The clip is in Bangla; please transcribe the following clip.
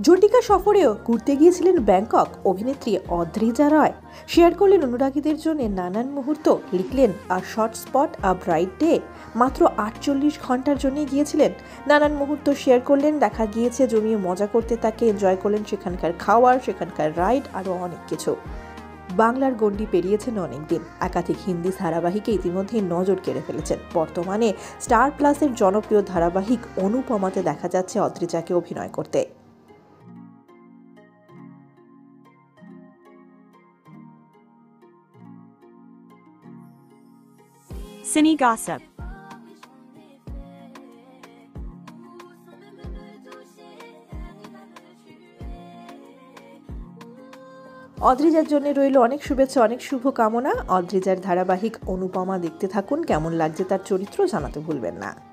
জটিকা সফরেও ঘুরতে গিয়েছিলেন ব্যাংকক অভিনেত্রী অদ্রিজা রয়। শেয়ার করলেন অনুরাগীদের জন্য নানান মুহূর্ত, লিখলেন আর short spot a bright day. মাত্র 48 ঘন্টার জন্য গিয়েছিলেন। নানান মুহূর্ত শেয়ার করলেন, দেখা গিয়েছে জমিয়ে মজা করতে তাকে, এনজয় করলেন সেখানকার খাওয়ার, সেখানকার রাইড, আরও অনেক কিছু। বাংলার গণ্ডি পেরিয়েছেন অনেকদিন, একাধিক হিন্দি ধারাবাহিকে ইতিমধ্যে নজর কেড়ে ফেলেছেন। বর্তমানে স্টার প্লাসের জনপ্রিয় ধারাবাহিক অনুপমাতে দেখা যাচ্ছে অদ্রিজাকে অভিনয় করতে। Cine Gossip. অদ্রিজার জন্য রইল অনেক শুভেচ্ছা, অনেক শুভকামনা। অদ্রিজার ধারাবাহিক অনুপমা দেখতে থাকুন। কেমন লাগছে তার চরিত্র জানাতে ভুলবেন না।